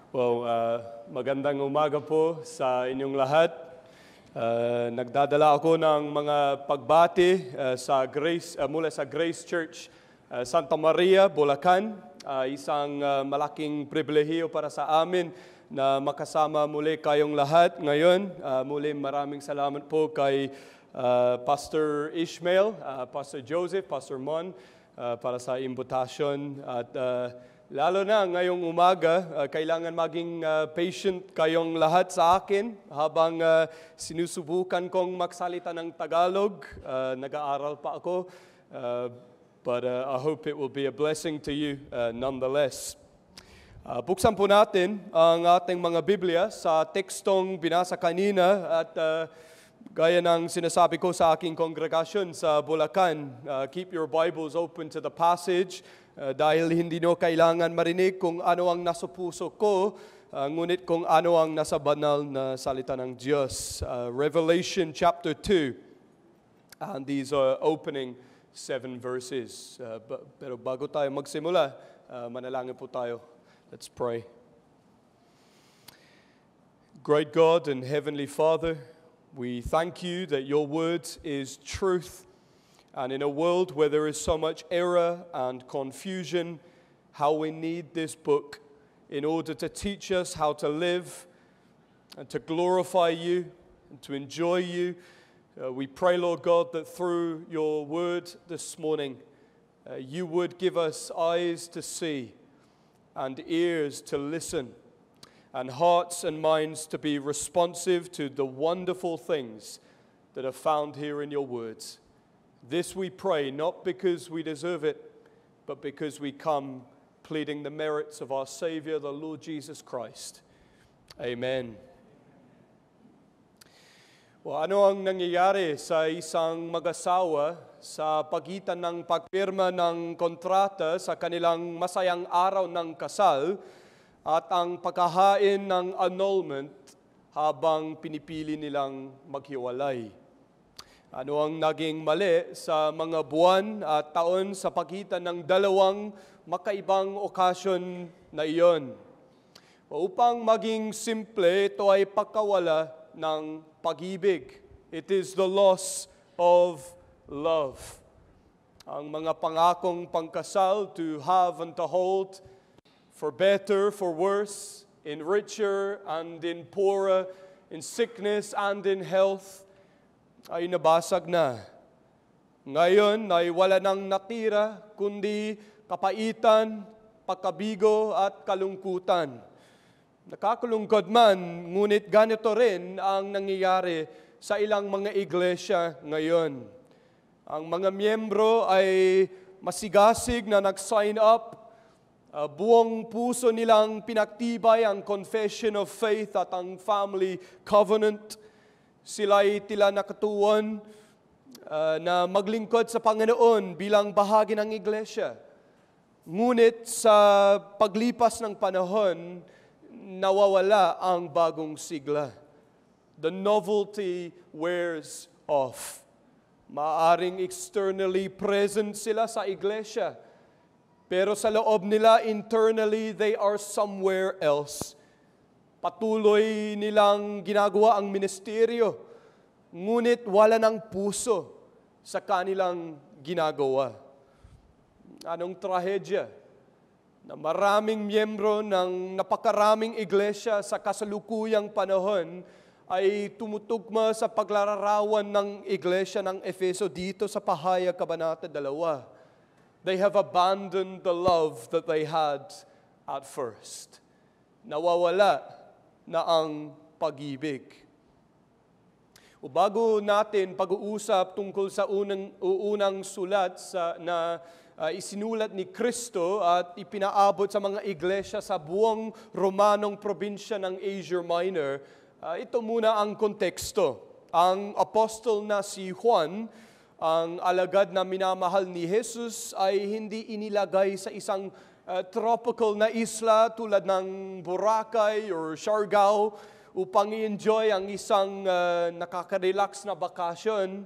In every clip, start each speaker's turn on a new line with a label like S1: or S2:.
S1: Magandang umaga po sa inyong lahat. Nagdadala ako ng mga pagbati mula sa Grace Church Santa Maria, Bulacan. Isang malaking pribilehiyo para sa amin na makasama muli kayong lahat ngayon. Muli maraming salamat po kay Pastor Ishmael, Pastor Joseph, Pastor Mon para sa imbitasyon at lalo na ngayong umaga, kailangan maging patient kayong lahat sa akin habang sinusubukan kong magsalita ng Tagalog. Nag-aaral pa ako, but I hope it will be a blessing to you nonetheless. Buksan po natin ang ating mga Biblia sa tekstong binasa kanina at gaya ng sinasabi ko sa aking kongregasyon sa Bulacan, keep your Bibles open to the passage. Dahil hindi nyo kailangan marinig kung ano ang nasa puso ko, ngunit kung ano ang nasa banal na salita ng Diyos. Revelation chapter 2, and these are opening 7 verses. Pero bago tayo magsimula, manalangin po tayo. Let's pray. Great God and Heavenly Father, we thank you that your word is truth. And in a world where there is so much error and confusion, how we need this book in order to teach us how to live and to glorify you and to enjoy you. We pray, Lord God, that through your word this morning, you would give us eyes to see and ears to listen and hearts and minds to be responsive to the wonderful things that are found here in your words. This we pray, not because we deserve it, but because we come pleading the merits of our Savior, the Lord Jesus Christ. Amen. Ano ang nangyayari sa isang mag-asawa sa pagitan ng pagpirma ng kontrata sa kanilang masayang araw ng kasal at ang paghahain ng annulment habang pinipili nilang maghiwalay? Ano ang naging mali sa mga buwan at taon sa pagitan ng dalawang makaibang okasyon na iyon? Upang maging simple, ito ay pagkawala ng pag-ibig. It is the loss of love. Ang mga pangakong pangkasal to have and to hold, for better, for worse, in richer and in poorer, in sickness and in health, ay nabasag na. Ngayon ay wala nang natira kundi kapaitan, pagkabigo at kalungkutan. Nakakalungkot man, ngunit ganito rin ang nangyayari sa ilang mga iglesia ngayon. Ang mga miyembro ay masigasig na nag-sign up, buong puso nilang pinaktibay ang confession of faith at ang family covenant. Sila'y tila nakatuon na maglingkod sa Panginoon bilang bahagi ng iglesia. Ngunit sa paglipas ng panahon, nawawala ang bagong sigla. The novelty wears off. Maaring externally present sila sa iglesia, pero sa loob nila, internally, they are somewhere else. Patuloy nilang ginagawa ang ministeryo, ngunit wala ng puso sa kanilang ginagawa. Anong trahedya na maraming miyembro ng napakaraming iglesia sa kasalukuyang panahon ay tumutugma sa paglalarawan ng iglesia ng Efeso dito sa Pahayag Kabanata 2. They have abandoned the love that they had at first. Nawawala na ang pag-ibig. Bago natin pag-uusap tungkol sa unang sulat na isinulat ni Kristo at ipinaabot sa mga iglesia sa buong Romanong probinsya ng Asia Minor, ito muna ang konteksto. Ang apostol na si Juan, ang alagad na minamahal ni Jesus, ay hindi inilagay sa isang tropical na isla tulad ng Boracay or Siargao upang i-enjoy ang isang nakaka-relax na bakasyon.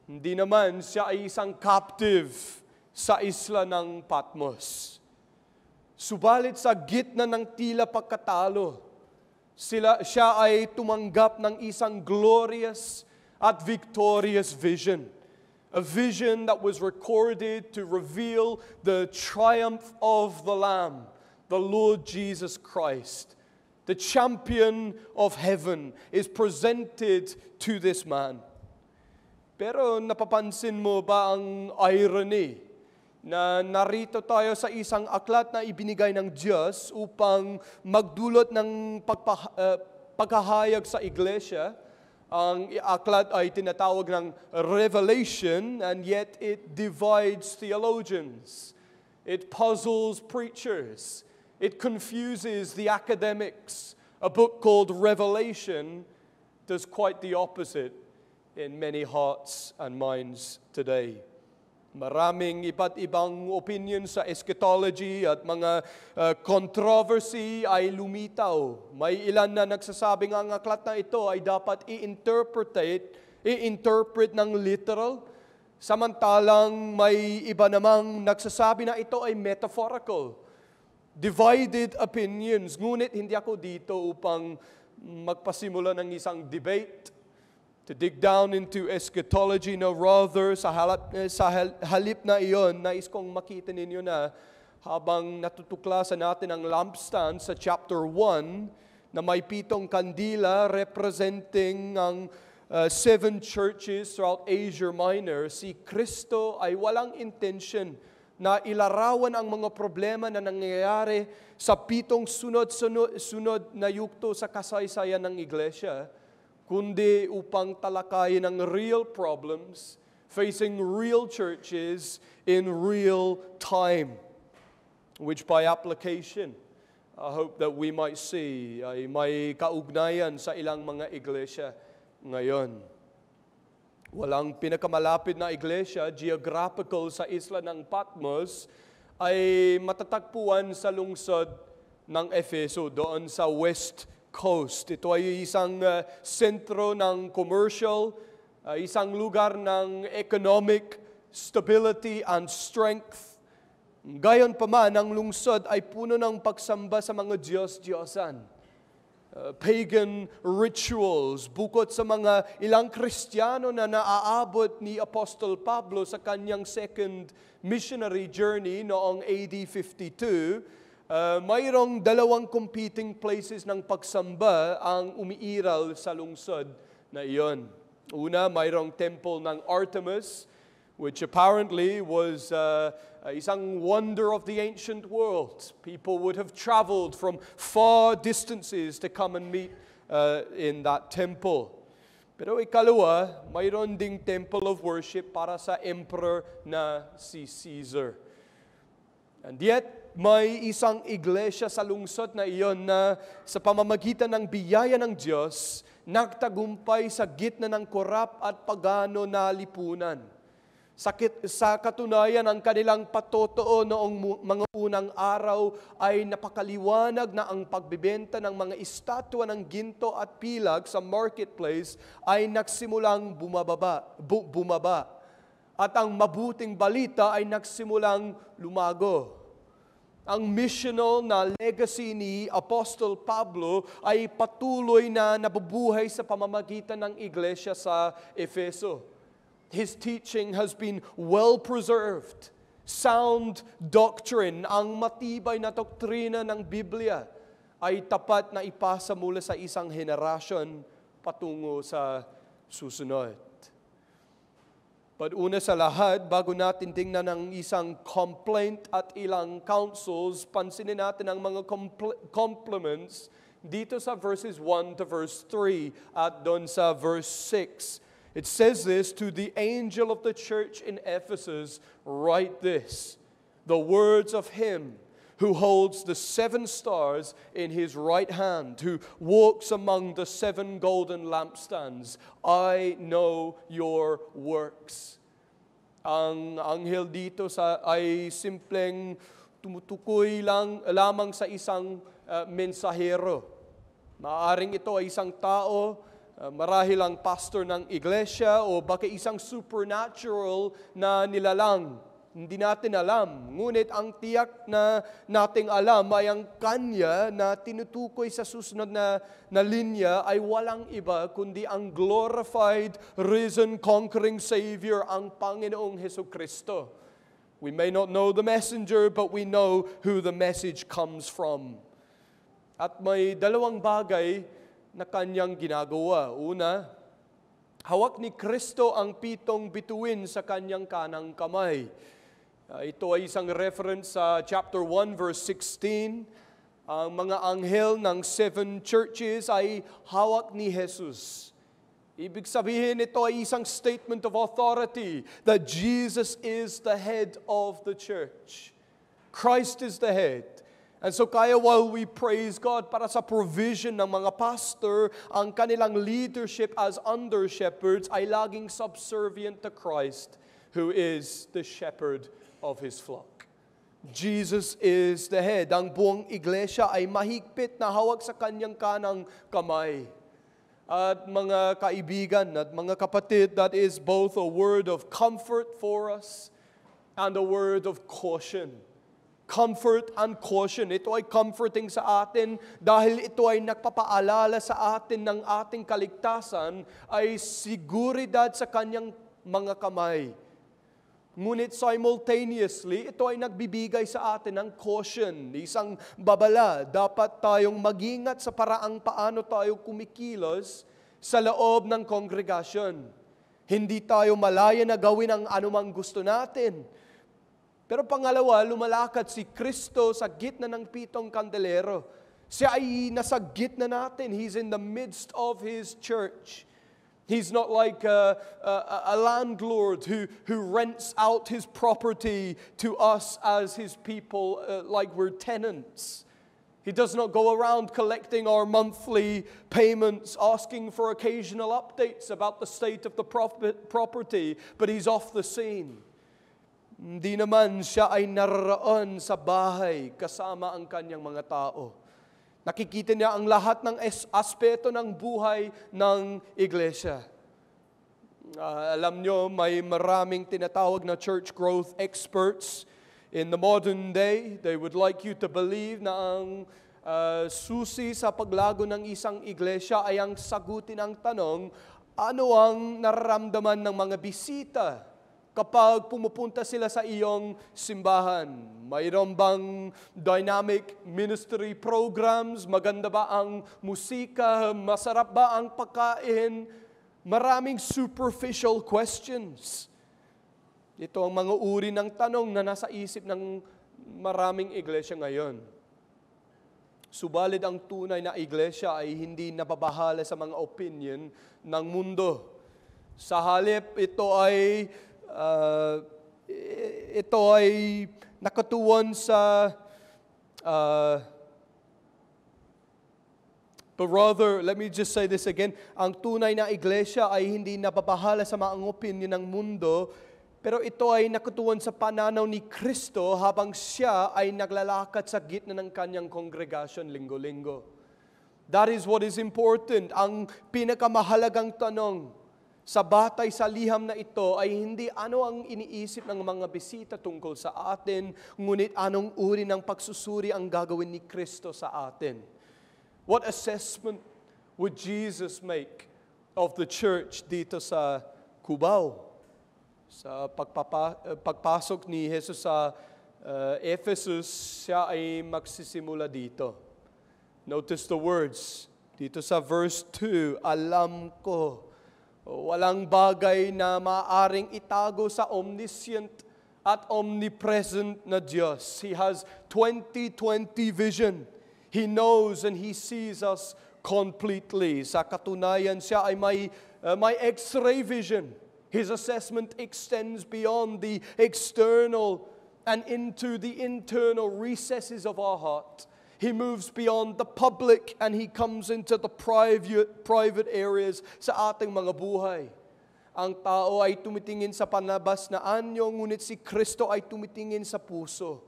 S1: Hindi naman siya ay isang captive sa isla ng Patmos. Subalit sa gitna ng tila pagkatalo, siya ay tumanggap ng isang glorious at victorious vision. A vision that was recorded to reveal the triumph of the Lamb, the Lord Jesus Christ. The champion of heaven is presented to this man. Pero napapansin mo ba ang irony na narito tayo sa isang aklat na ibinigay ng Diyos upang magdulot ng paghahayag sa iglesia? Ang aklat ay tinatawag ng Revelation, and yet it divides theologians. It puzzles preachers. It confuses the academics. A book called Revelation does quite the opposite in many hearts and minds today. Maraming iba't ibang opinion sa eschatology at mga controversy ay lumitaw. May ilan na nagsasabing ang aklat na ito ay dapat i-interpret ng literal. Samantalang may iba namang nagsasabi na ito ay metaphorical. Divided opinions. Ngunit hindi ako dito upang magpasimula ng isang debate, to dig down into eschatology. No, rather, sa halip na iyon, nais kong makita ninyo na habang natutuklasan natin ang lampstand sa chapter 1, na may 7 kandila representing ang 7 churches throughout Asia Minor, si Kristo ay walang intention na ilarawan ang mga problema na nangyayari sa 7 sunod na yugto sa kasaysayan ng iglesia, kundi upang talakayin ang real problems facing real churches in real time, which by application, I hope that we might see ay may kaugnayan sa ilang mga iglesia ngayon. Walang pinakamalapit na iglesia, geographical sa isla ng Patmos, ay matatagpuan sa lungsod ng Efeso, doon sa West Coast. Ito ay isang sentro ng commercial, isang lugar ng economic stability and strength. Gayon pa man, ang lungsod ay puno ng pagsamba sa mga Diyos-Diyosan. Pagan rituals, bukod sa mga ilang Kristiyano na naaabot ni Apostol Pablo sa kanyang second missionary journey noong AD 52, mayroong 2 competing places ng pagsamba ang umiiral sa lungsod na iyon. Una, mayroong temple ng Artemis, which apparently was isang wonder of the ancient world. People would have traveled from far distances to come and meet in that temple. Pero ikalawa, mayroon ding temple of worship para sa emperor na si Caesar. And yet, may isang iglesia sa lungsod na iyon na sa pamamagitan ng biyaya ng Diyos, nagtagumpay sa gitna ng korap at pagano na lipunan. Sa katunayan, ang kanilang patotoo noong mga unang araw ay napakaliwanag na ang pagbibenta ng mga estatwa ng ginto at pilag sa marketplace ay nagsimulang bumaba. At ang mabuting balita ay nagsimulang lumago. Ang missional na legacy ni Apostol Pablo ay patuloy na nabubuhay sa pamamagitan ng iglesia sa Efeso. His teaching has been well preserved. Sound doctrine, ang matibay na doktrina ng Biblia, ay tapat na ipasa mula sa isang henerasyon patungo sa susunod. But una sa lahat, bago natin tingnan ang isang complaint at ilang counsels, pansinin natin ang mga compliments dito sa verses 1 to verse 3 at doon sa verse 6. It says this, to the angel of the church in Ephesus, write this, the words of him who holds the 7 stars in his right hand, who walks among the 7 golden lampstands. I know your works. Ang anghel dito ay simpleng tumutukoy lamang sa isang mensahero. Maaring ito ay isang tao, marahil ang pastor ng iglesia, o baka isang supernatural na nilalang. Hindi natin alam. Ngunit ang tiyak na nating alam ay ang Kanya na tinutukoy sa susunod na linya ay walang iba kundi ang glorified, risen, conquering Savior, ang Panginoong Hesukristo. We may not know the messenger, but we know who the message comes from. At may dalawang bagay na Kanyang ginagawa. Una, hawak ni Kristo ang 7 bituin sa Kanyang kanang kamay. Ito ay isang reference sa chapter 1 verse 16. Ang mga anghel ng 7 churches ay hawak ni Jesus. Ibig sabihin, ito ay isang statement of authority that Jesus is the head of the church. Christ is the head. And so kaya while we praise God para sa provision ng mga pastor, ang kanilang leadership as under-shepherds ay laging subservient to Christ, who is the shepherd of His flock. Jesus is the head. Ang buong iglesia ay mahigpit na hawak sa Kanyang kanang kamay. At mga kaibigan at mga kapatid, that is both a word of comfort for us and a word of caution. Comfort and caution. Ito ay comforting sa atin dahil ito ay nagpapaalala sa atin ng ating kaligtasan ay seguridad sa Kanyang mga kamay. Ngunit simultaneously, ito ay nagbibigay sa atin ng caution, isang babala. Dapat tayong mag-ingat sa paraang paano tayo kumikilos sa loob ng kongregasyon. Hindi tayo malaya na gawin ang anumang gusto natin. Pero pangalawa, lumalakad si Kristo sa gitna ng 7 kandelero. Siya ay nasa gitna natin. He's in the midst of His church. He's not like a landlord who rents out his property to us as His people like we're tenants. He does not go around collecting our monthly payments, asking for occasional updates about the state of the property, but He's off the scene. Hindi naman siya ay naroroon sa bahay kasama ang Kanyang mga tao. Nakikita niya ang lahat ng aspeto ng buhay ng iglesia. Alam nyo, may maraming tinatawag na church growth experts in the modern day. They would like you to believe na ang susi sa paglago ng isang iglesia ay ang sagutin ang tanong, ano ang nararamdaman ng mga bisita kapag pumupunta sila sa iyong simbahan? Mayroon bang dynamic ministry programs? Maganda ba ang musika? Masarap ba ang pagkain? Maraming superficial questions. Ito ang mga uri ng tanong na nasa isip ng maraming iglesia ngayon. Subalit ang tunay na iglesia ay hindi nababahala sa mga opinion ng mundo. Sa halip, ito ay nakatuon sa but rather, let me just say this again, ang tunay na iglesia ay hindi nababahala sa mga opinion ng mundo, pero ito ay nakatuon sa pananaw ni Kristo habang siya ay naglalakad sa gitna ng Kanyang kongregasyon linggo-linggo. That is what is important. Ang pinakamahalagang tanong sa batay sa liham na ito ay hindi ano ang iniisip ng mga bisita tungkol sa atin, ngunit anong uri ng pagsusuri ang gagawin ni Kristo sa atin. What assessment would Jesus make of the church dito sa Cubao? Sa pagpasok ni Jesus sa Ephesus, siya ay magsisimula dito. Notice the words. Dito sa verse 2, alam ko, walang bagay na maaaring itago sa omniscient at omnipresent na Diyos. He has 20/20 vision. He knows and He sees us completely. Sa katunayan, siya ay may X-ray vision. His assessment extends beyond the external and into the internal recesses of our heart. He moves beyond the public and He comes into the private areas sa ating mga buhay. Ang tao ay tumitingin sa panlabas na anyo, ngunit si Kristo ay tumitingin sa puso.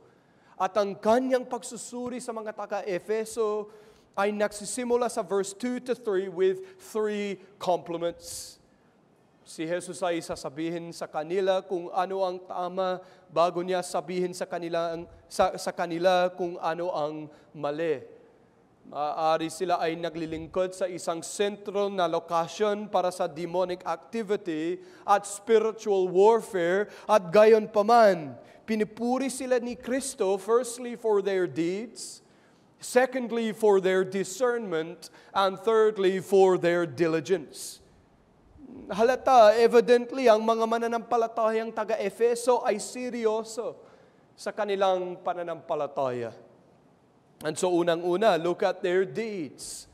S1: At ang Kanyang pagsusuri sa mga taga-Efeso ay nagsisimula sa verse 2 to 3 with 3 compliments. Si Jesus ay sasabihin sa kanila kung ano ang tama bago niya sabihin sa kanila kung ano ang mali. Maaari sila ay naglilingkod sa isang sentro na lokasyon para sa demonic activity at spiritual warfare at gayon paman, pinipuri sila ni Kristo firstly for their deeds, secondly for their discernment, and thirdly for their diligence. Halata, evidently, ang mga mananampalatayang taga-Efeso ay seryoso sa kanilang pananampalataya. And so unang-una, look at their deeds.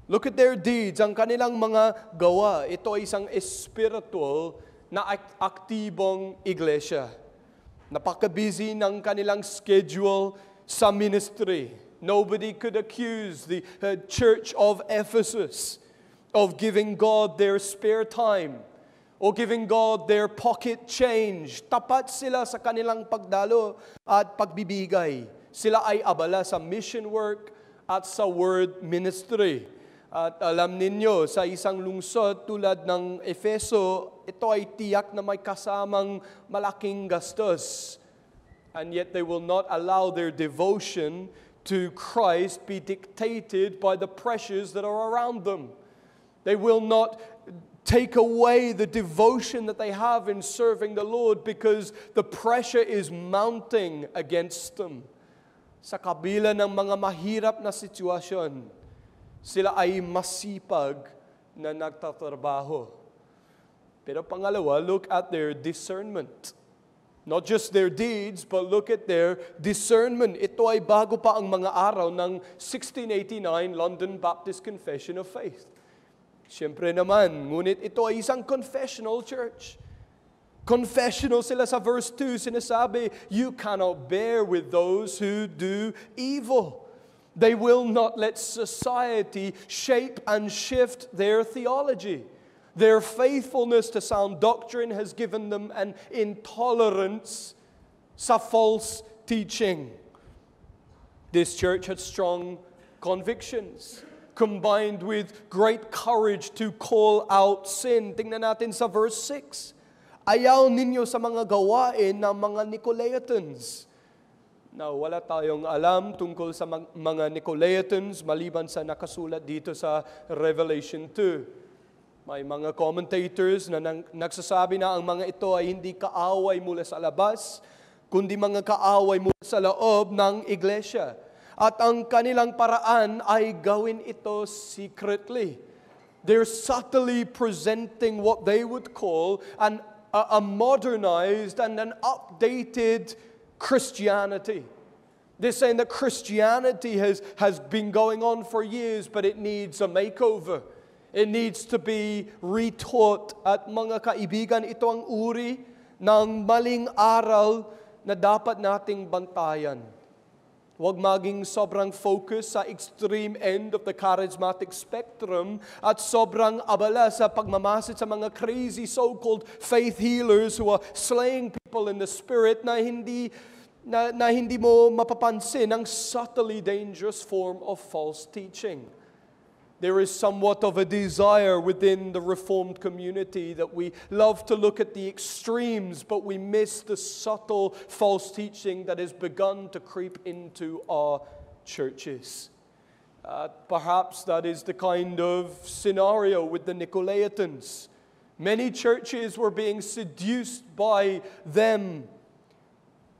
S1: Look at their deeds, ang kanilang mga gawa. Ito ay isang spiritual na aktibong iglesia. Napaka-busy ng kanilang schedule sa ministry. Nobody could accuse the church of Ephesus of giving God their spare time o giving God their pocket change. Tapat sila sa kanilang pagdalo at pagbibigay. Sila ay abala sa mission work at sa word ministry. At alam ninyo, sa isang lungsod tulad ng Efeso, ito ay tiyak na may kasamang malaking gastos. And yet they will not allow their devotion to Christ be dictated by the pressures that are around them. They will not take away the devotion that they have in serving the Lord because the pressure is mounting against them. Sa kabila ng mga mahirap na sitwasyon, sila ay masipag na nagtatrabaho. Pero pangalawa, look at their discernment. Not just their deeds, but look at their discernment. Ito ay bago pa ang mga araw ng 1689 London Baptist Confession of Faith. Siyempre naman, ngunit ito ay isang confessional church. Confessional sila sa verse 2, sinasabi, you cannot bear with those who do evil. They will not let society shape and shift their theology. Their faithfulness to sound doctrine has given them an intolerance sa false teaching. This church had strong convictions, combined with great courage to call out sin. Tingnan natin sa verse 6. Ayaw ninyo sa mga gawain ng mga Nicolaitans. Now, wala tayong alam tungkol sa mga Nicolaitans maliban sa nakasulat dito sa Revelation 2. May mga commentators na nagsasabi na ang mga ito ay hindi kaaway mula sa labas, kundi mga kaaway mula sa loob ng iglesia. At ang kanilang paraan ay gawin ito secretly. They're subtly presenting what they would call a modernized and an updated Christianity. They're saying that Christianity has been going on for years, but it needs a makeover. It needs to be retaught. At mga kaibigan, ito ang uri ng maling aral na dapat nating bantayan. Huwag maging sobrang focus sa extreme end of the charismatic spectrum at sobrang abala sa pagmamasid sa mga crazy so-called faith healers who are slaying people in the spirit na hindi mo mapapansin ang subtly dangerous form of false teaching. There is somewhat of a desire within the Reformed community that we love to look at the extremes, but we miss the subtle false teaching that has begun to creep into our churches. Perhaps that is the kind of scenario with the Nicolaitans. Many churches were being seduced by them,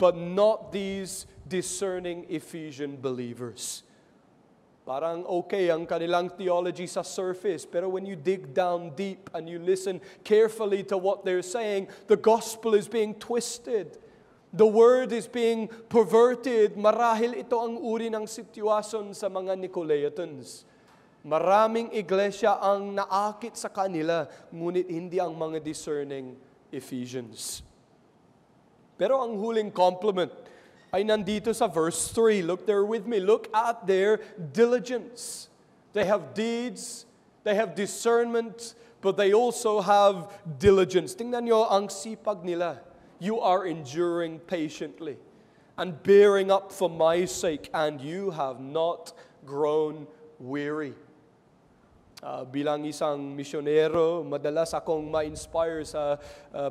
S1: but not these discerning Ephesian believers. Parang okay ang kanilang theology sa surface, pero when you dig down deep and you listen carefully to what they're saying, the gospel is being twisted. The word is being perverted. Marahil ito ang uri ng sitwasyon sa mga Nicolaitans. Maraming iglesia ang naakit sa kanila, ngunit hindi ang mga discerning Ephesians. Pero ang huling compliment ay nandito sa verse 3. Look there with me. Look at their diligence. They have deeds, they have discernment, but they also have diligence. Tingnan nyo ang sipag nila. You are enduring patiently and bearing up for my sake, and you have not grown weary. Bilang isang misyonero, madalas akong ma-inspire sa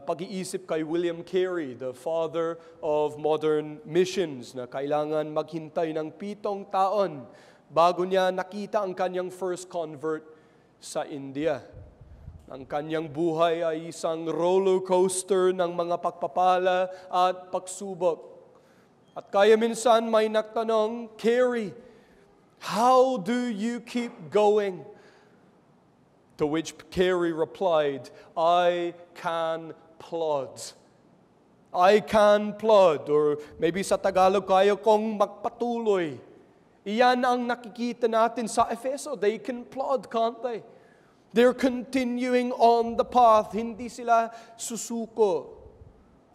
S1: pag-iisip kay William Carey, the father of modern missions, na kailangan maghintay ng 7 taon bago niya nakita ang kanyang first convert sa India. Ang kanyang buhay ay isang roller coaster ng mga pagpapala at pagsubok. At kaya minsan may nagtanong, Carey, how do you keep going? To which Carey replied, I can plod. I can plod. Or maybe sa Tagalog, kaya kong magpatuloy. Iyan ang nakikita natin sa Efeso. They can plod, can't they? They're continuing on the path. Hindi sila susuko.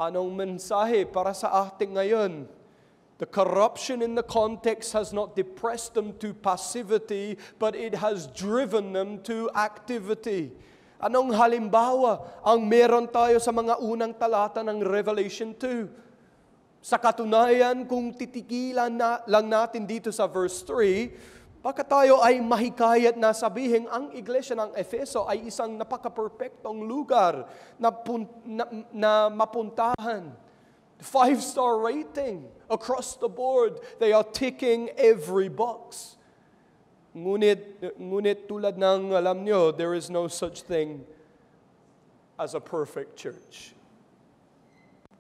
S1: Anong mensahe para sa ating ngayon? The corruption in the context has not depressed them to passivity, but it has driven them to activity. Anong halimbawa ang meron tayo sa mga unang talata ng Revelation 2? Sa katunayan, kung titigilan lang natin dito sa verse 3, baka tayo ay mahikayat na sabihin ang iglesia ng Efeso ay isang napaka-perfectong lugar na mapuntahan. 5-star rating across the board. They are ticking every box. Ngunit tulad ng alam nyo, there is no such thing as a perfect church.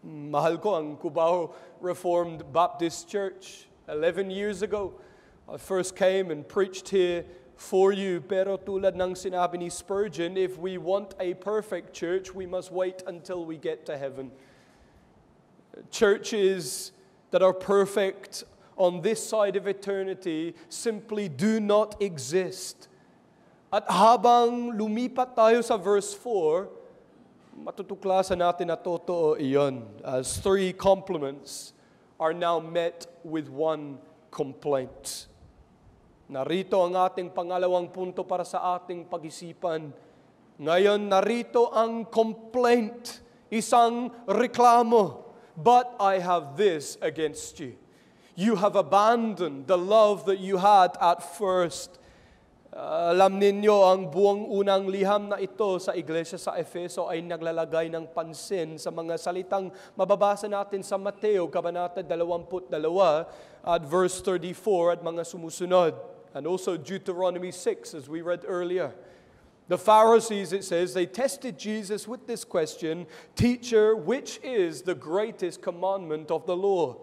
S1: Mahal ko ang Cubao Reformed Baptist Church. 11 years ago, I first came and preached here for you. Pero tulad ng sinabi ni Spurgeon, if we want a perfect church, we must wait until we get to heaven. Churches that are perfect on this side of eternity simply do not exist. At habang lumipat tayo sa verse 4, matutuklasan natin na totoo iyon, as 3 compliments are now met with 1 complaint. Narito ang ating pangalawang punto para sa ating pag-isipan. Ngayon, narito ang complaint, isang reklamo. But I have this against you. You have abandoned the love that you had at first. Alam ninyo, ang buong unang liham na ito sa iglesia sa Efeso ay naglalagay ng pansin sa mga salitang mababasa natin sa Mateo, Kabanata 22 at verse 34 at mga sumusunod. And also Deuteronomy 6 as we read earlier. The Pharisees, it says, they tested Jesus with this question, Teacher, which is the greatest commandment of the law?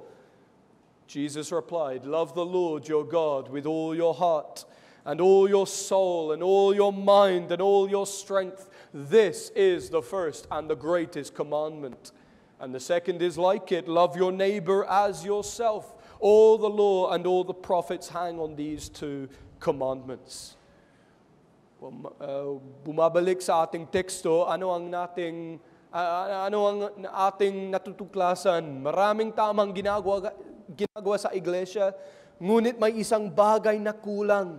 S1: Jesus replied, Love the Lord your God with all your heart and all your soul and all your mind and all your strength. This is the first and the greatest commandment. And the second is like it, love your neighbor as yourself. All the law and all the prophets hang on these 2 commandments. Bumabalik sa ating teksto, ano ang ating natutuklasan? Maraming tamang ginagawa sa iglesia, ngunit may isang bagay na kulang.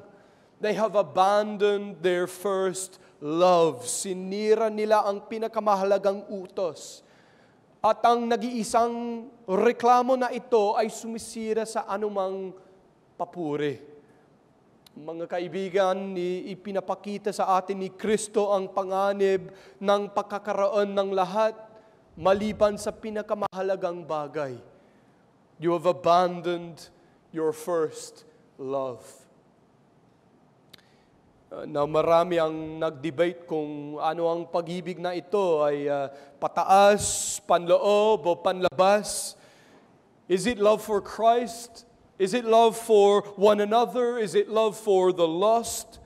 S1: They have abandoned their first love. Sinira nila ang pinakamahalagang utos. At ang nag-iisang reklamo na ito ay sumisira sa anumang papuri. Mga kaibigan, ipinapakita sa atin ni Kristo ang panganib ng pagkakaroon ng lahat maliban sa pinakamahalagang bagay. You have abandoned your first love. Na marami ang nag-debate kung ano ang pag-ibig na ito ay pataas, panloob o panlabas. Is it love for Christ? Is it love for one another? Is it love for the lost?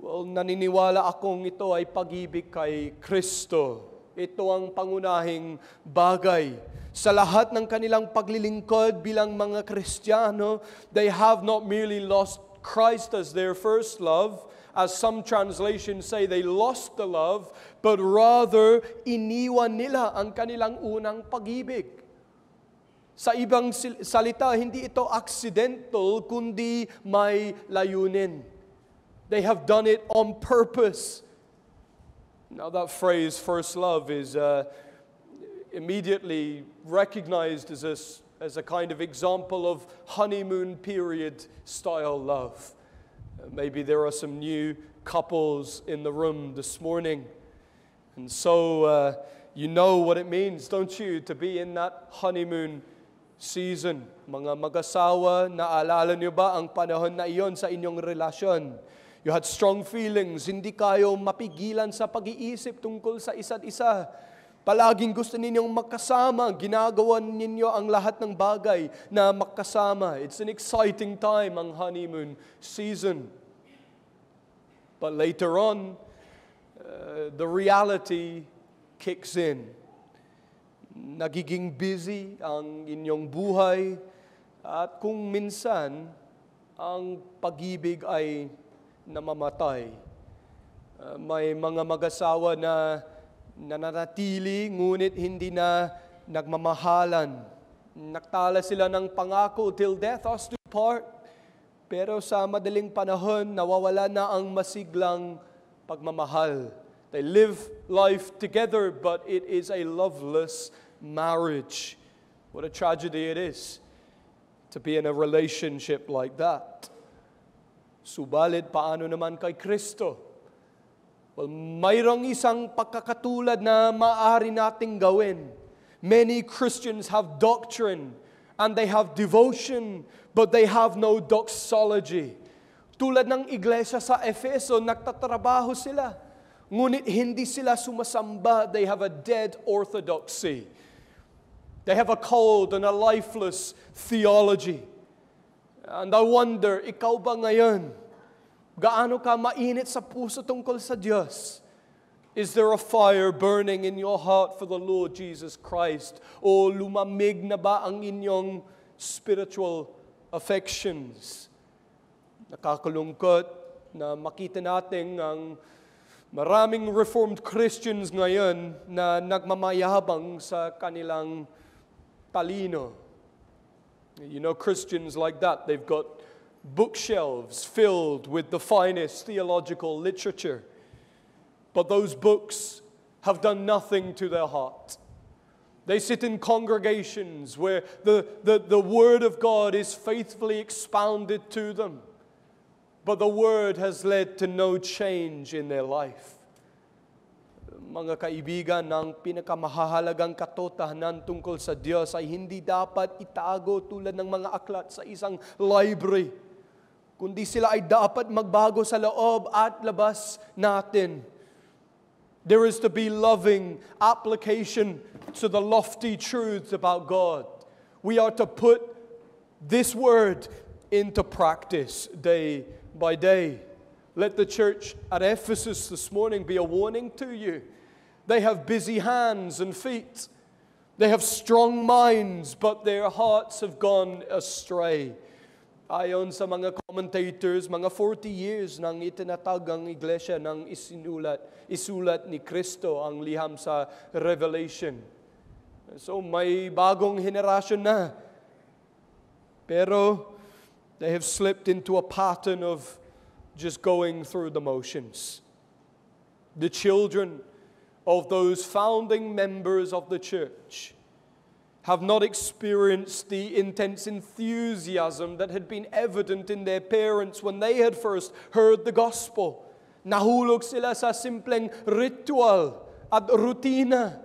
S1: Well, naniniwala akong ito ay pag-ibig kay Kristo. Ito ang pangunahing bagay. Sa lahat ng kanilang paglilingkod bilang mga Kristiyano, they have not merely lost Christ as their first love, as some translations say they lost the love, but rather iniwan nila ang kanilang unang pag-ibig. Sa ibang salita, hindi ito accidental, kundi may layunin. They have done it on purpose. Now that phrase, first love, is immediately recognized as a kind of example of honeymoon period style love. Maybe there are some new couples in the room this morning. And so you know what it means, don't you, to be in that honeymoon season. Mga mag-asawa, naalala niyo ba ang panahon na iyon sa inyong relasyon? You had strong feelings, hindi kayo mapigilan sa pag-iisip tungkol sa isa't isa. Palaging gusto ninyong magkasama, ginagawa ninyo ang lahat ng bagay na magkasama. It's an exciting time, ang honeymoon season. But later on, the reality kicks in. Nagiging busy ang inyong buhay at kung minsan, ang pag-ibig ay namamatay. May mga mag-asawa na nananatili ngunit hindi na nagmamahalan. Nagtala sila ng pangako till death us do part. Pero sa madaling panahon, nawawala na ang masiglang pagmamahal. They live life together but it is a loveless marriage. What a tragedy it is to be in a relationship like that. Subalit, paano naman kay Kristo? Well, mayroong isang pagkakatulad na maaari nating gawin. Many Christians have doctrine and they have devotion, but they have no doxology. Tulad ng iglesia sa Efeso, nagtatrabaho sila. Ngunit hindi sila sumasamba. They have a dead orthodoxy. They have a cold and a lifeless theology. And I wonder, ikaw ba ngayon? Gaano ka mainit sa puso tungkol sa Diyos? Is there a fire burning in your heart for the Lord Jesus Christ? O lumamig na ba ang inyong spiritual affections? Nakakalungkot na makita natin ang maraming Reformed Christians ngayon na nagmamayabang sa kanilang talino. You know, Christians like that, they've got bookshelves filled with the finest theological literature. But those books have done nothing to their heart. They sit in congregations where the Word of God is faithfully expounded to them. But the Word has led to no change in their life. Mga kaibigan, ang pinakamahalagang katotohanan tungkol sa Diyos ay hindi dapat itago tulad ng mga aklat sa isang library, kundi sila ay dapat magbago sa loob at labas natin. There is to be loving application to the lofty truths about God. We are to put this word into practice day by day. Let the church at Ephesus this morning be a warning to you. They have busy hands and feet. They have strong minds, but their hearts have gone astray. Ayon sa mga commentators, mga 40 years nang itinatag ang iglesia nang isulat ni Kristo ang liham sa Revelation. So may bagong henerasyon na. Pero they have slipped into a pattern of just going through the motions. The children of those founding members of the church have not experienced the intense enthusiasm that had been evident in their parents when they had first heard the gospel. Nahulog sila sa simpleng ritual at rutina.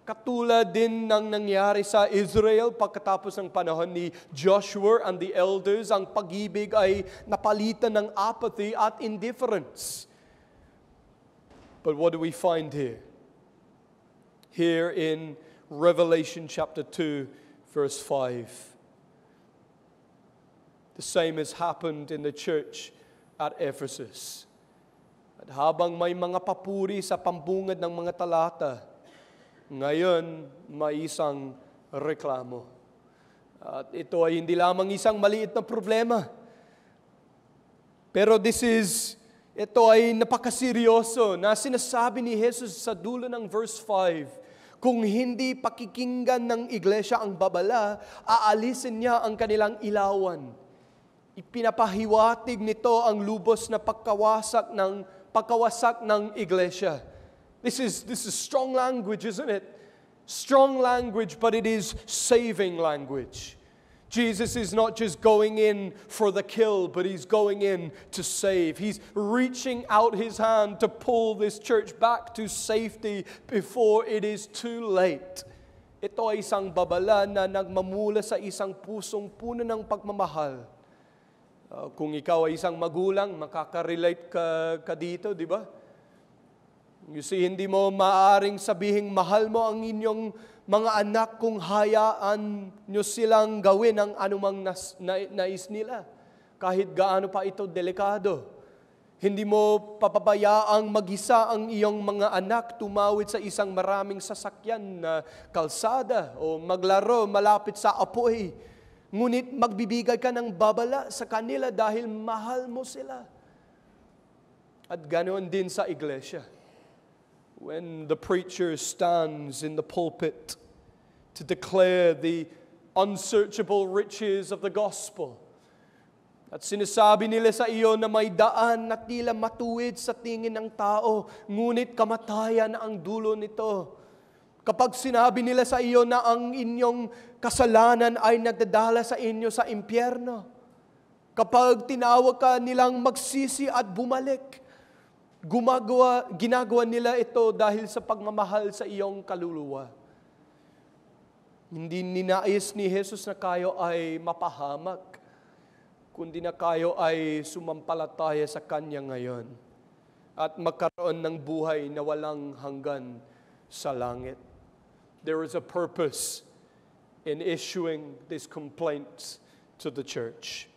S1: Katulad din ng nangyari sa Israel pagkatapos ng panahon ni Joshua and the elders, ang pag-ibig ay napalitan ng apathy at indifference. But what do we find here? Here in Revelation chapter 2, verse 5. The same has happened in the church at Ephesus. At habang may mga papuri sa pambungad ng mga talata, ngayon may isang reklamo. At ito ay hindi lamang isang maliit na problema. Pero ito ay napakaseryoso na sinasabi ni Jesus sa dulo ng verse 5. Kung hindi pakikinggan ng iglesia ang babala, aalisin niya ang kanilang ilawan. Ipinapahiwatig nito ang lubos na pagkawasak ng iglesia. This is strong language, isn't it? Strong language, but it is saving language. Jesus is not just going in for the kill, but He's going in to save. He's reaching out His hand to pull this church back to safety before it is too late. Ito ay isang babala na nagmamula sa isang pusong puno ng pagmamahal. Kung ikaw ay isang magulang, makaka-relate ka dito, di ba? You see, hindi mo maaaring sabihing mahal mo ang inyong mga anak kung hayaan nyo silang gawin ang anumang nais nila. Kahit gaano pa ito delikado. Hindi mo papabayaang mag-isa ang iyong mga anak tumawid sa isang maraming sasakyan na kalsada o maglaro malapit sa apoy. Ngunit magbibigay ka ng babala sa kanila dahil mahal mo sila. At ganoon din sa iglesia. When the preacher stands in the pulpit to declare the unsearchable riches of the gospel, at sinasabi nila sa iyo na may daan na tila matuwid sa tingin ng tao, ngunit kamatayan ang dulo nito. Kapag sinabi nila sa iyo na ang inyong kasalanan ay nagdadala sa inyo sa impyerno, kapag tinawag ka nilang magsisi at bumalik, ginagawa nila ito dahil sa pagmamahal sa iyong kaluluwa. Hindi ninais ni Jesus na kayo ay mapahamak, kundi na kayo ay sumampalataya sa Kanya ngayon at magkaroon ng buhay na walang hanggan sa langit. There is a purpose in issuing these complaints to the church.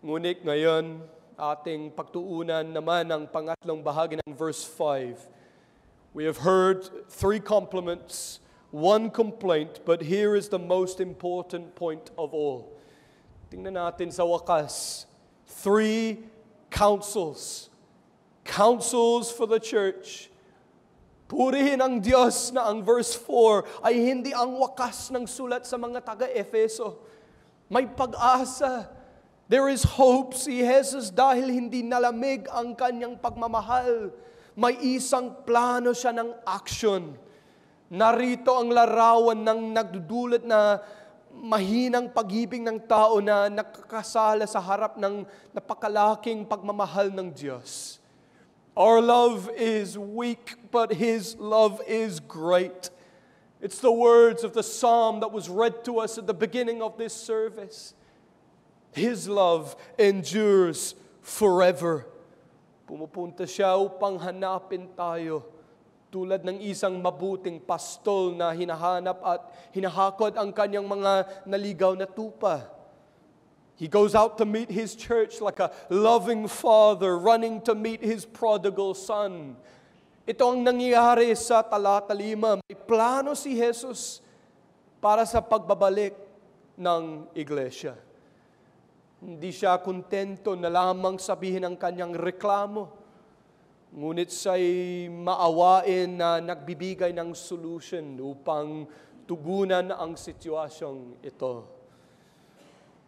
S1: Ngunit ngayon, ating pagtuunan naman ang pangatlong bahagi ng verse 5. We have heard 3 compliments, 1 complaint, but here is the most important point of all. Tingnan natin sa wakas, 3 counsels. Counsels for the church. Purihin ang Diyos na ang verse 4 ay hindi ang wakas ng sulat sa mga taga-Efeso. May pag-asa. There is hope si Jesus dahil hindi nalamig ang kanyang pagmamahal. May isang plano siya ng action. Narito ang larawan ng nagdudulot na mahinang pag-ibig ng tao na nakakasala sa harap ng napakalaking pagmamahal ng Diyos. Our love is weak, but His love is great. It's the words of the psalm that was read to us at the beginning of this service. His love endures forever. Pumupunta siya upang hanapin tayo tulad ng isang mabuting pastol na hinahanap at hinahakot ang kanyang mga naligaw na tupa. He goes out to meet His church like a loving father running to meet His prodigal son. Ito ang nangyayari sa talata 5. May plano si Jesus para sa pagbabalik ng iglesia. Hindi siya kontento na lamang sabihin ang kanyang reklamo. Ngunit siya'y maawain na nagbibigay ng solution upang tugunan ang sitwasyong ito.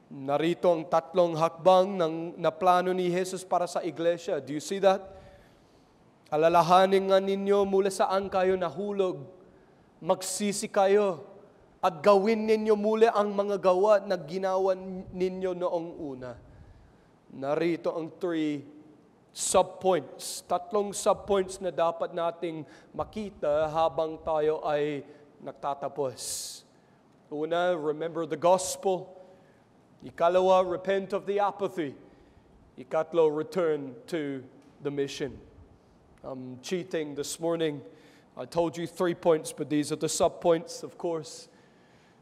S1: Narito ang 3 hakbang na plano ni Jesus para sa iglesia. Do you see that? Alalahanin nga ninyo mula saan kayo nahulog. Magsisi kayo. At gawin ninyo muli ang mga gawa na ginawa ninyo noong una. Narito ang 3 subpoints. 3 subpoints na dapat nating makita habang tayo ay nagtatapos. Una, remember the gospel. Ikalawa, repent of the apathy. Ikatlo, return to the mission. I'm cheating this morning. I told you 3 points, but these are the subpoints, of course,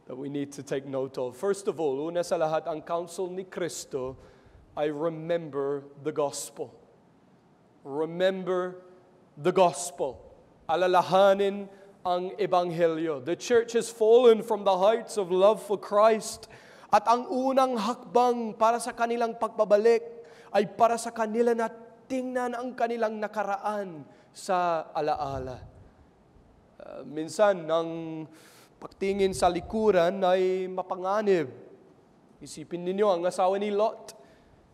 S1: that we need to take note of. First of all, una sa lahat, ang counsel ni Kristo ay remember the gospel. Remember the gospel. Alalahanin ang ebanghelyo. The church has fallen from the heights of love for Christ, at ang unang hakbang para sa kanilang pagbabalik ay para sa kanila na tingnan ang kanilang nakaraan sa alaala. Minsan, ang pagtingin sa likuran ay mapanganib. Isipin ninyo ang asawa ni Lot.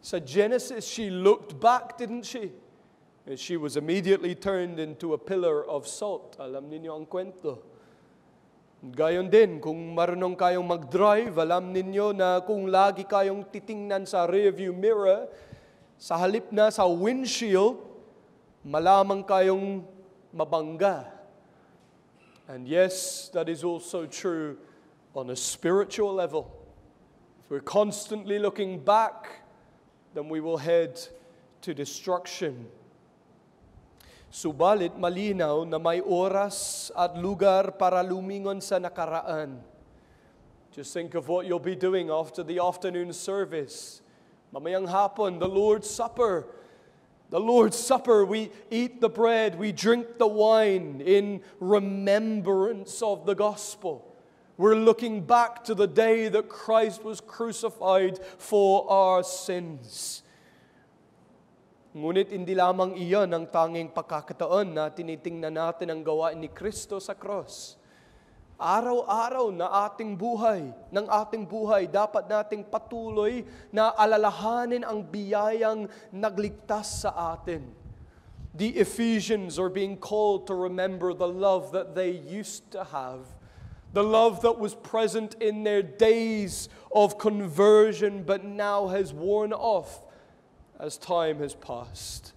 S1: Sa Genesis, she looked back, didn't she? And she was immediately turned into a pillar of salt. Alam ninyo ang kwento. Gayon din, kung marunong kayong mag-drive, alam ninyo na kung lagi kayong titingnan sa rearview mirror, sa halip na sa windshield, malamang kayong mabangga. And yes, that is also true on a spiritual level. If we're constantly looking back, then we will head to destruction. Subalit malinaw na may oras at lugar para lumingon sa nakaraan. Just think of what you'll be doing after the afternoon service. Mamayang hapon, the Lord's Supper. The Lord's Supper, we eat the bread, we drink the wine in remembrance of the gospel. We're looking back to the day that Christ was crucified for our sins. Ngunit hindi lamang iyon ang tanging pagkakataon na tinitingnan natin ang gawain ni Kristo sa cross. Araw-araw ng ating buhay, dapat nating patuloy na alalahanin ang biyayang nagligtas sa atin. The Ephesians are being called to remember the love that they used to have, the love that was present in their days of conversion but now has worn off as time has passed.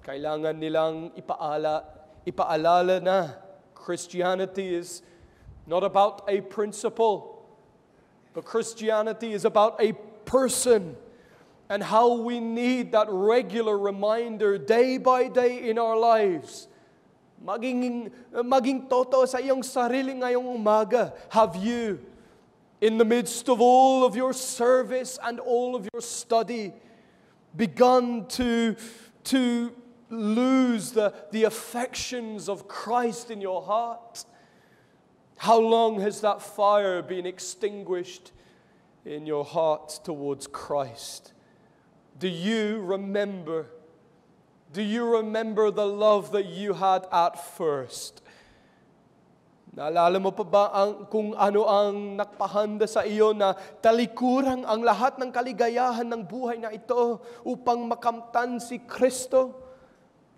S1: Kailangan nilang ipaalala na Christianity is not about a principle, but Christianity is about a person, and how we need that regular reminder day by day in our lives. Maging totoo sa iyong sarili ngayong umaga. Have you, in the midst of all of your service and all of your study, begun to lose the affections of Christ in your heart? How long has that fire been extinguished in your heart towards Christ? Do you remember the love that you had at first? Naalala mo pa ba kung ano ang nakpahanda sa iyo na talikuran ang lahat ng kaligayahan ng buhay na ito upang makamtan si Kristo?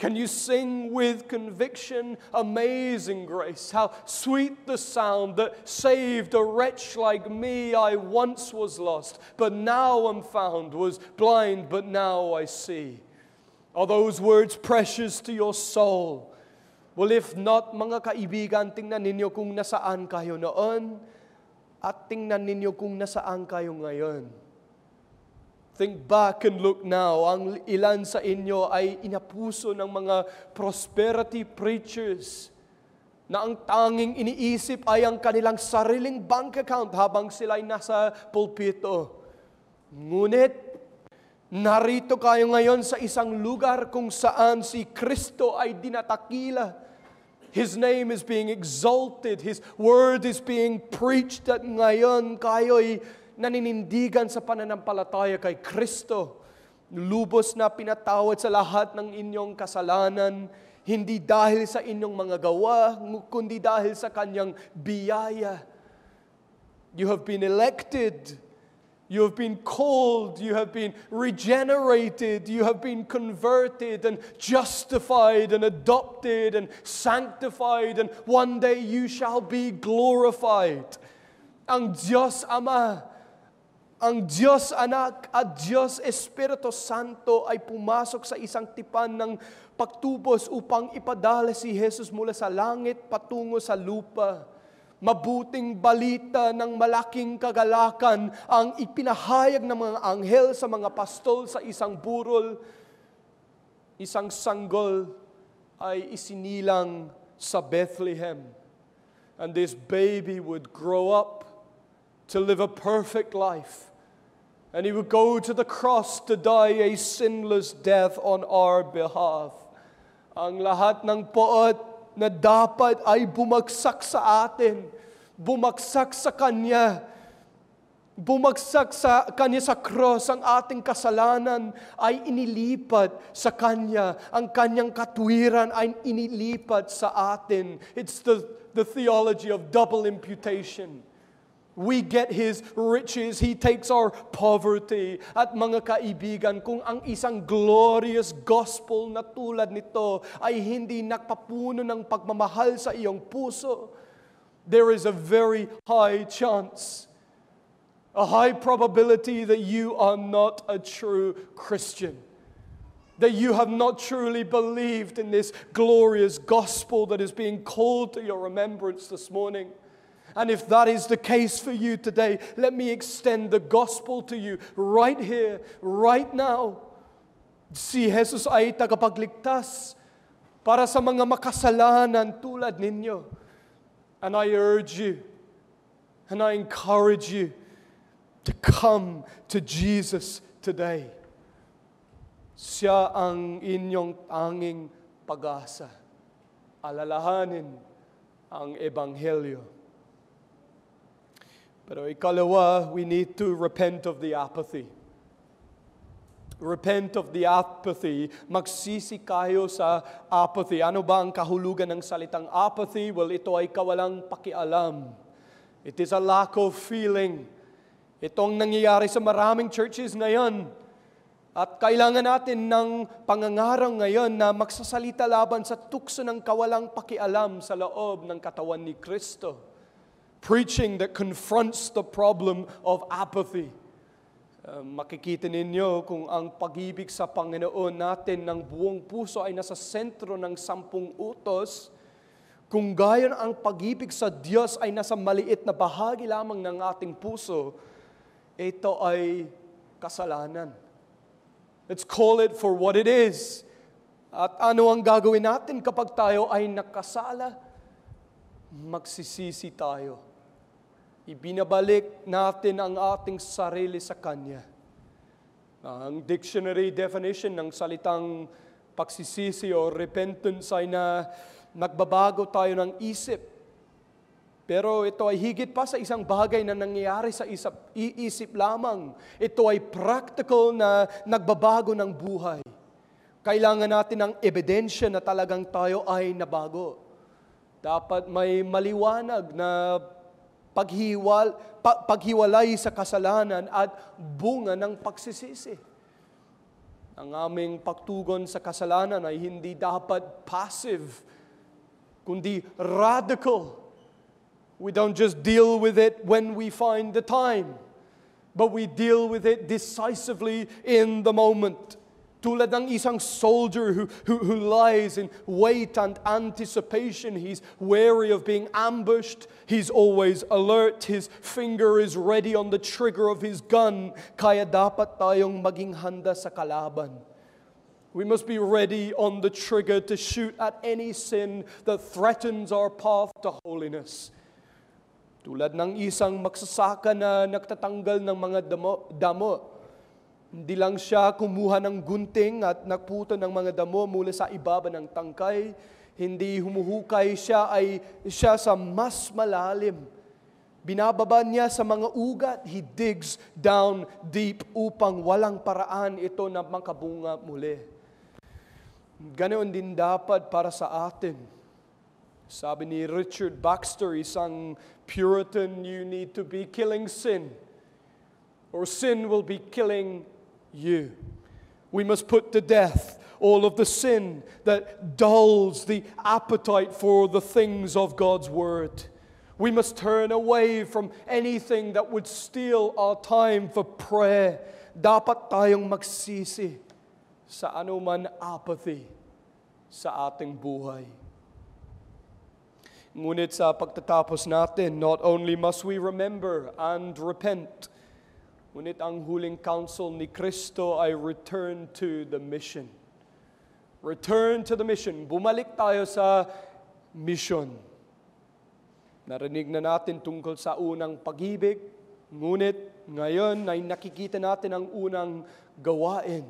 S1: Can you sing with conviction, Amazing Grace? How sweet the sound that saved a wretch like me. I once was lost, but now am found, was blind, but now I see. Are those words precious to your soul? Well, if not, mga kaibigan, tingnan ninyo kung nasaan kayo noon at tingnan ninyo kung nasaan kayo ngayon. Think back and look now. Ang ilan sa inyo ay inapuso ng mga prosperity preachers na ang tanging iniisip ay ang kanilang sariling bank account habang sila ay nasa pulpito. Ngunit, narito kayo ngayon sa isang lugar kung saan si Kristo ay dinatakila. His name is being exalted. His word is being preached. At ngayon, kayo'y naninindigan sa pananampalataya kay Kristo. Lubos na pinatawad sa lahat ng inyong kasalanan, hindi dahil sa inyong mga gawa, kundi dahil sa Kanyang biyaya. You have been elected. You have been called, you have been regenerated, you have been converted and justified and adopted and sanctified, and one day you shall be glorified. Ang Diyos Ama, ang Diyos Anak at Diyos Espiritu Santo ay pumasok sa isang tipan ng pagtubos upang ipadala si Jesus mula sa langit patungo sa lupa. Mabuting balita ng malaking kagalakan ang ipinahayag ng mga anghel sa mga pastol sa isang burol. Isang sanggol ay isinilang sa Bethlehem. And this baby would grow up to live a perfect life. And he would go to the cross to die a sinless death on our behalf. Ang lahat ng poot na dapat ay bumagsak sa atin, bumagsak sa Kanya, bumagsak sa Kanya sa cross, ang ating kasalanan ay inilipat sa Kanya, ang Kanyang katwiran ay inilipat sa atin. It's the theology of double imputation. We get His riches, He takes our poverty. At mga kaibigan, kung ang isang glorious gospel na tulad nito ay hindi nagpapuno ng pagmamahal sa iyong puso, there is a very high chance, a high probability that you are not a true Christian, that you have not truly believed in this glorious gospel that is being called to your remembrance this morning. And if that is the case for you today, let me extend the gospel to you right here, right now. Si Jesus ay tagapagligtas para sa mga makasalanan tulad ninyo. And I urge you, and I encourage you to come to Jesus today. Siya ang inyong tanging pag-asa. Alalahanin ang Ebanghelyo. Pero ikalawa, we need to repent of the apathy. Repent of the apathy. Magsisi kayo sa apathy. Ano ba ang kahulugan ng salitang apathy? Well, ito ay kawalang pakialam. It is a lack of feeling. Itong nangyayari sa maraming churches ngayon. At kailangan natin ng pangangarang ngayon na magsasalita laban sa tukso ng kawalang pakialam sa loob ng katawan ni Kristo. Preaching that confronts the problem of apathy. Makikita ninyo kung ang pag-ibig sa Panginoon natin ng buong puso ay nasa sentro ng 10 utos, kung gayon ang pag-ibig sa Diyos ay nasa maliit na bahagi lamang ng ating puso, ito ay kasalanan. Let's call it for what it is. At ano ang gagawin natin kapag tayo ay nakasala? Magsisisi tayo. Ibinabalik natin ang ating sarili sa Kanya. Ang dictionary definition ng salitang pagsisisi o repentance ay na nagbabago tayo ng isip. Pero ito ay higit pa sa isang bagay na nangyayari sa isip lamang. Ito ay practical na nagbabago ng buhay. Kailangan natin ng ebidensya na talagang tayo ay nabago. Dapat may maliwanag na paghiwalay sa kasalanan at bunga ng pagsisisi. Ang aming pagtugon sa kasalanan ay hindi dapat passive, kundi radical. We don't just deal with it when we find the time, but we deal with it decisively in the moment. Tulad ng isang soldier who lies in wait and anticipation. He's wary of being ambushed. He's always alert. His finger is ready on the trigger of his gun. Kaya dapat tayong maging handa sa kalaban. We must be ready on the trigger to shoot at any sin that threatens our path to holiness. Tulad ng isang magsasaka na nagtatanggal ng mga damo. Hindi lang siya kumuha ng gunting at nagputo ng mga damo mula sa ibaba ng tangkay. Hindi humuhukay siya sa mas malalim. Binababa niya sa mga ugat. He digs down deep upang walang paraan ito na makabunga muli. Ganoon din dapat para sa atin. Sabi ni Richard Baxter, isang Puritan, you need to be killing sin, or sin will be killing you. We must put to death all of the sin that dulls the appetite for the things of God's Word. We must turn away from anything that would steal our time for prayer. Dapat tayong magsisi sa anuman apathy sa ating buhay. Ngunit sa pagtatapos natin, not only must we remember and repent, ngunit ang huling counsel ni Kristo ay return to the mission. Return to the mission. Bumalik tayo sa mission. Narinig na natin tungkol sa unang pag-ibig, ngunit ngayon ay nakikita natin ang unang gawain.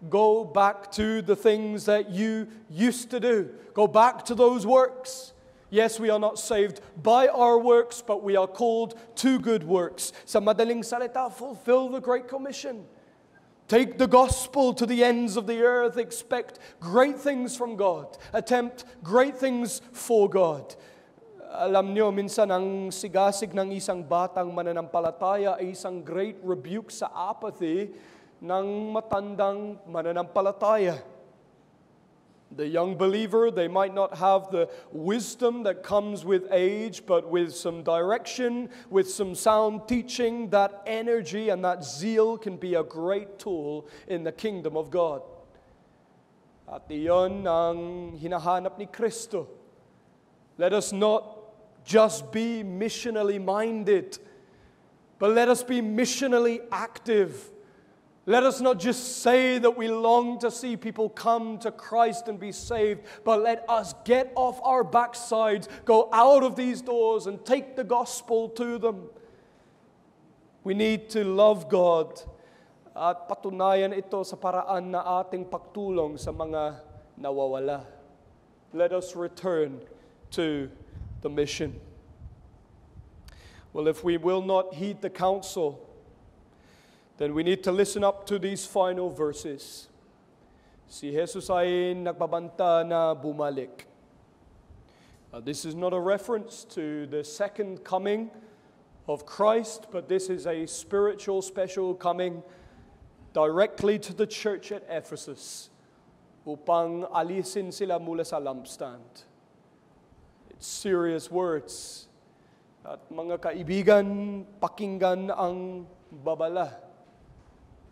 S1: Go back to the things that you used to do. Go back to those works. Yes, we are not saved by our works, but we are called to good works. Sa madaling salita, fulfill the Great Commission. Take the gospel to the ends of the earth. Expect great things from God. Attempt great things for God. Alam niyo, minsan ang sigasig ng isang batang mananampalataya ay isang great rebuke sa apathy ng matandang mananampalataya. The young believer, they might not have the wisdom that comes with age, but with some direction, with some sound teaching, that energy and that zeal can be a great tool in the kingdom of God. At iyon ang hinahanap ni Kristo. Let us not just be missionally minded, but let us be missionally active. Let us not just say that we long to see people come to Christ and be saved, but let us get off our backsides, go out of these doors and take the gospel to them. We need to love God at patunayan ito sa paraan na ating pagtulong sa mga nawawala. Let us return to the mission. Well, if we will not heed the counsel, then we need to listen up to these final verses. Si Jesus ay nagbabanta na bumalik. This is not a reference to the second coming of Christ, but this is a spiritual special coming directly to the church at Ephesus upang alisin sila mula sa lampstand. It's serious words. At mga kaibigan, pakinggan ang babala.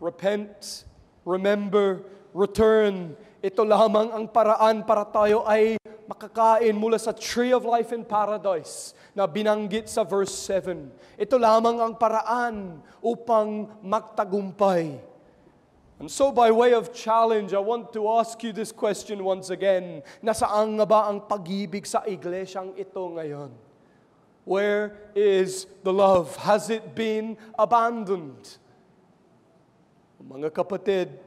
S1: Repent, remember, return. Ito lamang ang paraan para tayo ay makakain mula sa tree of life in paradise na binanggit sa verse 7. Ito lamang ang paraan upang magtagumpay. And so by way of challenge, I want to ask you this question once again. Nasaan nga ba ang pag-ibig sa iglesyang ito ngayon? Where is the love? Has it been abandoned? Mga kapatid,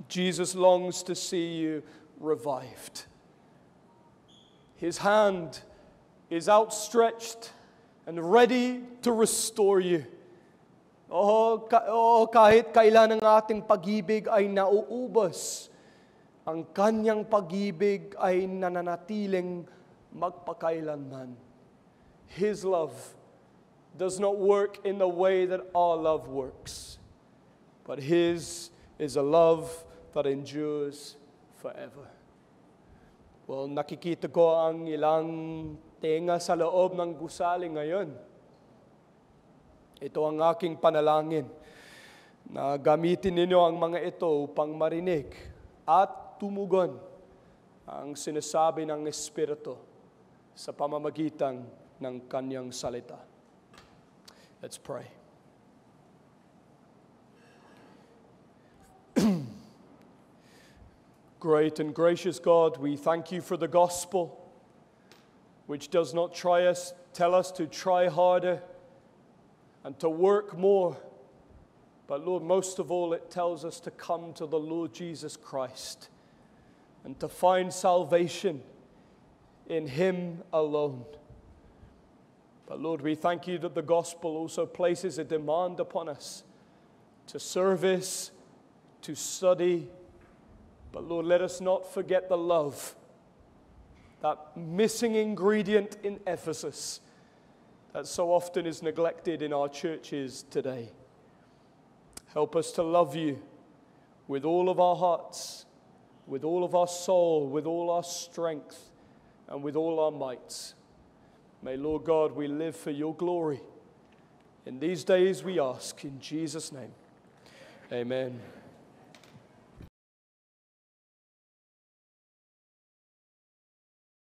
S1: Jesus longs to see you revived. His hand is outstretched and ready to restore you. Kahit kailan ang ating pag-ibig ay nauubos, ang kanyang pag-ibig ay nananatiling magpakailanman. His love does not work in the way that our love works. But His is a love that endures forever. Well, nakikita ko ang ilang tenga sa loob ng gusali ngayon. Ito ang aking panalangin na gamitin ninyo ang mga ito upang marinig at tumugon ang sinasabi ng Espiritu sa pamamagitan ng kanyang salita. Let's pray. Great and gracious God, we thank you for the gospel, which does not tell us to try harder and to work more. But Lord, most of all, it tells us to come to the Lord Jesus Christ and to find salvation in Him alone. But Lord, we thank you that the gospel also places a demand upon us to service, to study. But Lord, let us not forget the love, that missing ingredient in Ephesus that so often is neglected in our churches today. Help us to love you with all of our hearts, with all of our soul, with all our strength, and with all our might. May, Lord God, we live for your glory. In these days we ask, in Jesus' name, amen.